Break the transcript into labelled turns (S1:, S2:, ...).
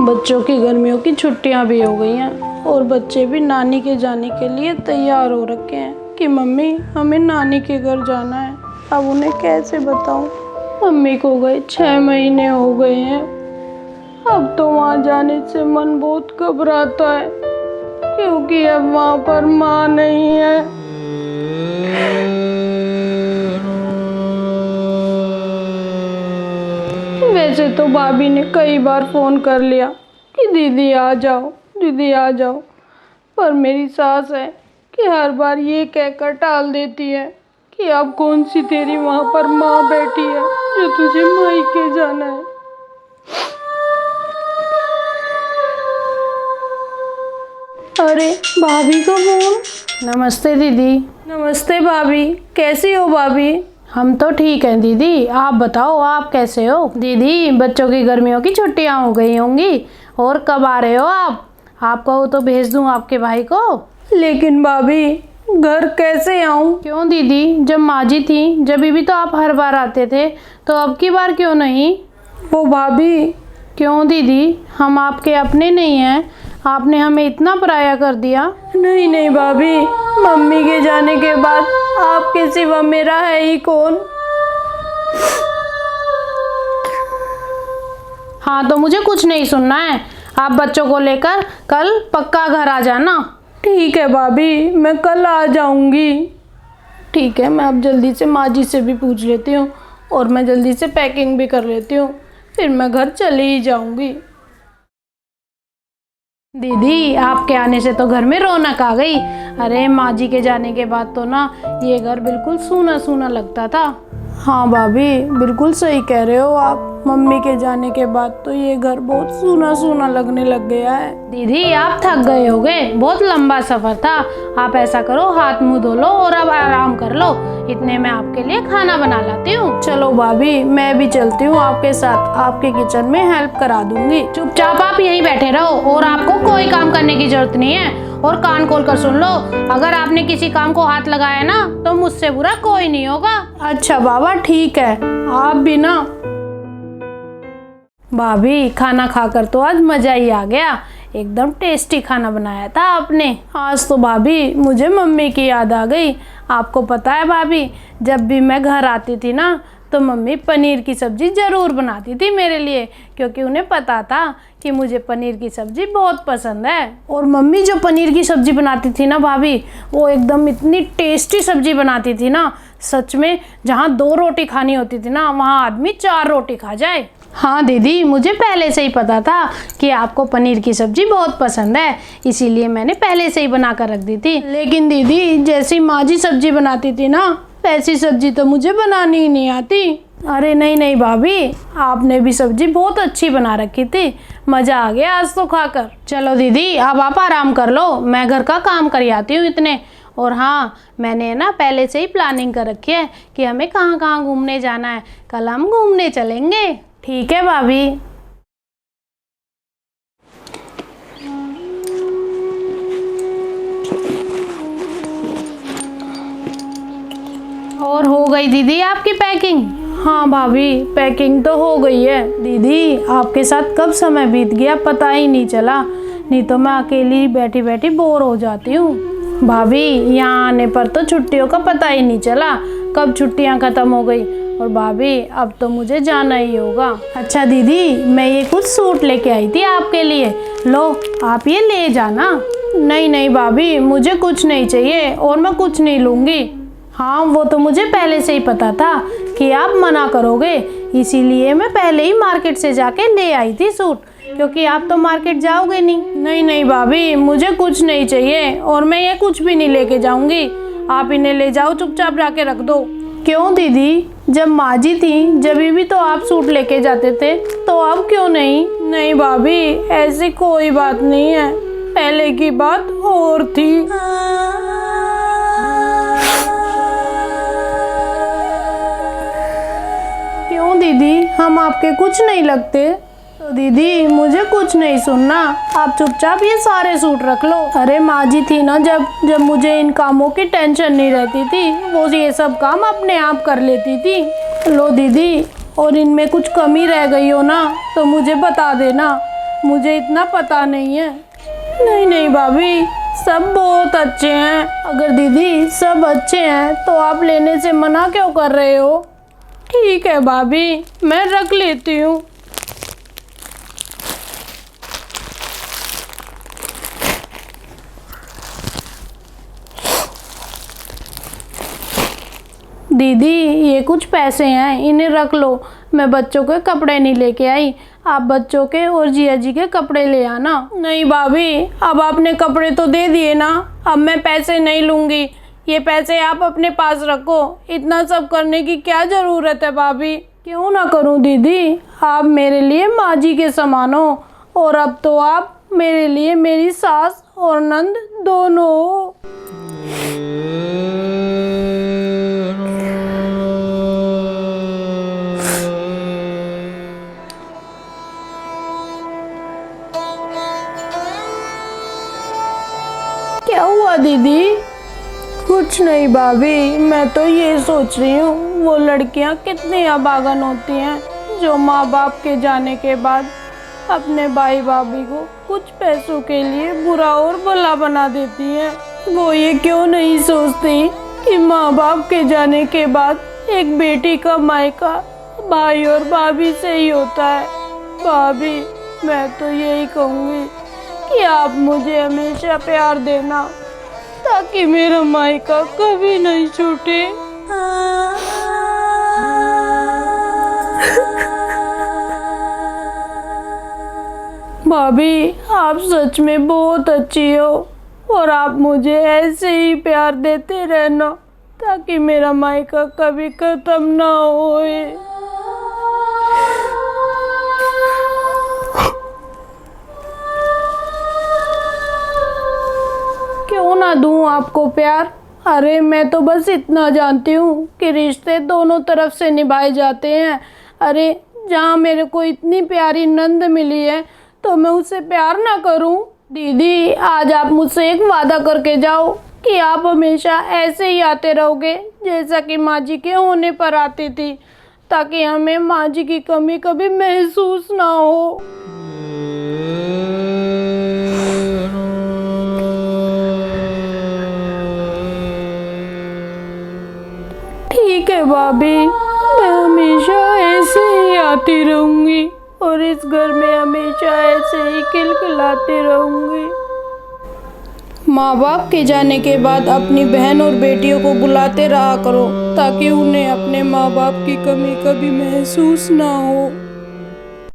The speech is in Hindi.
S1: बच्चों की गर्मियों की छुट्टियां भी हो गई हैं और बच्चे भी नानी के जाने के लिए तैयार हो रखे हैं कि मम्मी हमें नानी के घर जाना है। अब उन्हें कैसे बताऊं? मम्मी को गए 6 महीने हो गए हैं। अब तो वहाँ जाने से मन बहुत घबराता है क्योंकि अब वहाँ पर माँ नहीं है। वैसे तो भाभी ने कई बार फ़ोन कर लिया कि दीदी आ जाओ, दीदी आ जाओ, पर मेरी सास है कि हर बार ये कहकर टाल देती है कि अब कौन सी तेरी वहाँ पर माँ बैठी है जो तुझे मायके जाना है। अरे भाभी का फोन। नमस्ते दीदी। नमस्ते भाभी, कैसी हो भाभी? हम तो ठीक हैं दीदी, आप बताओ आप कैसे हो? दीदी बच्चों की गर्मियों की छुट्टियां हो गई होंगी और कब आ रहे हो आप? आप कहो तो भेज दूं आपके भाई को। लेकिन भाभी घर कैसे आऊं? क्यों दीदी, जब माँ जी थी जब भी तो आप हर बार आते थे, तो अब की बार क्यों नहीं? वो भाभी। क्यों दीदी, हम आपके अपने नहीं हैं? आपने हमें इतना पराया कर दिया। नहीं नहीं भाभी, मम्मी के जाने के बाद आपके सिवा मेरा है ही कौन? हाँ तो मुझे कुछ नहीं सुनना है, आप बच्चों को लेकर कल पक्का घर आ जाना। ठीक है भाभी, मैं कल आ जाऊंगी। ठीक है, मैं अब जल्दी से माँ जी से भी पूछ लेती हूँ और मैं जल्दी से पैकिंग भी कर लेती हूँ, फिर मैं घर चली ही जाऊंगी। दीदी आपके आने से तो घर में रौनक आ गई। अरे माँ जी के जाने के बाद तो ना ये घर बिल्कुल सूना सूना लगता था। हाँ भाभी बिल्कुल सही कह रहे हो आप, मम्मी के जाने के बाद तो ये घर बहुत सूना सूना लगने लग गया है। दीदी आप थक गए होगे, बहुत लंबा सफर था। आप ऐसा करो, हाथ मुंह धो लो और अब आराम कर लो, इतने में आपके लिए खाना बना लाती हूँ। चलो भाभी मैं भी चलती हूँ आपके साथ, आपके किचन में हेल्प करा दूंगी। चुपचाप आप यहीं बैठे रहो और आपको कोई काम करने की जरूरत नहीं है। और कान खोल कर सुन लो, अगर आपने किसी काम को हाथ लगाया ना तो मुझसे बुरा कोई नहीं होगा। अच्छा बाबा ठीक है, आप भी ना। भाभी खाना खाकर तो आज मजा ही आ गया, एकदम टेस्टी खाना बनाया था आपने। आज तो भाभी मुझे मम्मी की याद आ गई। आपको पता है भाभी, जब भी मैं घर आती थी ना तो मम्मी पनीर की सब्ज़ी ज़रूर बनाती थी मेरे लिए, क्योंकि उन्हें पता था कि मुझे पनीर की सब्ज़ी बहुत पसंद है। और मम्मी जो पनीर की सब्ज़ी बनाती थी ना भाभी, वो एकदम इतनी टेस्टी सब्ज़ी बनाती थी ना, सच में जहाँ 2 रोटी खानी होती थी ना वहाँ आदमी 4 रोटी खा जाए। हाँ दीदी, मुझे पहले से ही पता था कि आपको पनीर की सब्ज़ी बहुत पसंद है, इसीलिए मैंने पहले से ही बना कर रख दी थी। लेकिन दीदी जैसी माँ जी सब्ज़ी बनाती थी ना वैसी सब्ज़ी तो मुझे बनानी ही नहीं आती। अरे नहीं नहीं भाभी, आपने भी सब्ज़ी बहुत अच्छी बना रखी थी, मज़ा आ गया आज तो खाकर। चलो दीदी अब आप आराम कर लो, मैं घर का काम कर आती हूँ इतने। और हाँ, मैंने ना पहले से ही प्लानिंग कर रखी है कि हमें कहाँ कहाँ घूमने जाना है, कल हम घूमने चलेंगे। ठीक है भाभी। और हो गई दीदी आपकी पैकिंग? हाँ भाभी पैकिंग तो हो गई है। दीदी आपके साथ कब समय बीत गया पता ही नहीं चला, नहीं तो मैं अकेली बैठी बैठी बोर हो जाती हूँ। भाभी यहाँ आने पर तो छुट्टियों का पता ही नहीं चला, कब छुट्टियाँ ख़त्म हो गई। और भाभी अब तो मुझे जाना ही होगा। अच्छा दीदी, मैं ये कुछ सूट लेके आई थी आपके लिए, लो आप ये ले जाना। नहीं नहीं भाभी, मुझे कुछ नहीं चाहिए और मैं कुछ नहीं लूँगी। हाँ वो तो मुझे पहले से ही पता था कि आप मना करोगे, इसीलिए मैं पहले ही मार्केट से जाके ले आई थी सूट, क्योंकि आप तो मार्केट जाओगे नहीं। नहीं नहीं भाभी, मुझे कुछ नहीं चाहिए और मैं ये कुछ भी नहीं लेके जाऊंगी, आप इन्हें ले जाओ, चुपचाप जाके रख दो। क्यों दीदी, जब माँ जी थी जब भी तो आप सूट लेके जाते थे, तो अब क्यों नहीं? नहीं भाभी ऐसी कोई बात नहीं है, पहले की बात और थी। क्यों दीदी, हम आपके कुछ नहीं लगते? तो दीदी मुझे कुछ नहीं सुनना, आप चुपचाप ये सारे सूट रख लो। अरे माँ जी थी ना जब मुझे इन कामों की टेंशन नहीं रहती थी, वो ये सब काम अपने आप कर लेती थी। लो दीदी, और इनमें कुछ कमी रह गई हो ना तो मुझे बता देना, मुझे इतना पता नहीं है। नहीं नहीं भाभी, सब बहुत अच्छे हैं। अगर दीदी सब अच्छे हैं तो आप लेने से मना क्यों कर रहे हो? ठीक है भाभी, मैं रख लेती हूँ। दीदी ये कुछ पैसे हैं, इन्हें रख लो। मैं बच्चों के कपड़े नहीं लेके आई, आप बच्चों के और जिया जी के कपड़े ले आना। नहीं भाभी, अब आपने कपड़े तो दे दिए ना, अब मैं पैसे नहीं लूँगी। ये पैसे आप अपने पास रखो। इतना सब करने की क्या ज़रूरत है भाभी? क्यों ना करूँ दीदी, आप मेरे लिए माँ जी के समान हो, और अब तो आप मेरे लिए मेरी सास और नंद दोनों हो। क्या हुआ दीदी? कुछ नहीं भाभी, मैं तो ये सोच रही हूँ वो लड़कियाँ कितनी अभागन होती हैं जो माँ बाप के जाने के बाद अपने भाई भाभी को कुछ पैसों के लिए बुरा और भला बना देती हैं। वो ये क्यों नहीं सोचती कि माँ बाप के जाने के बाद एक बेटी का मायका भाई और भाभी से ही होता है। भाभी, मैं तो यही कहूँगी कि आप मुझे हमेशा प्यार देना, ताकि मेरा मायका कभी नहीं छूटे। भाभी, आप सच में बहुत अच्छी हो, और आप मुझे ऐसे ही प्यार देते रहना, ताकि मेरा मायका कभी खत्म ना होए। क्यों ना दूं आपको प्यार? अरे मैं तो बस इतना जानती हूँ कि रिश्ते दोनों तरफ से निभाए जाते हैं। अरे जहाँ मेरे को इतनी प्यारी नंद मिली है तो मैं उसे प्यार ना करूँ? दीदी, आज आप मुझसे एक वादा करके जाओ कि आप हमेशा ऐसे ही आते रहोगे जैसा कि माँ जी के होने पर आती थी, ताकि हमें माँ जी की कमी कभी महसूस ना हो। ठीक है भाभी, मैं हमेशा ऐसे ही आती रहूँगी और इस घर में हमेशा ऐसे ही खिलखिलाती रहूँगी। माँ बाप के जाने के बाद अपनी बहन और बेटियों को बुलाते रहा करो, ताकि उन्हें अपने माँ बाप की कमी कभी महसूस ना हो।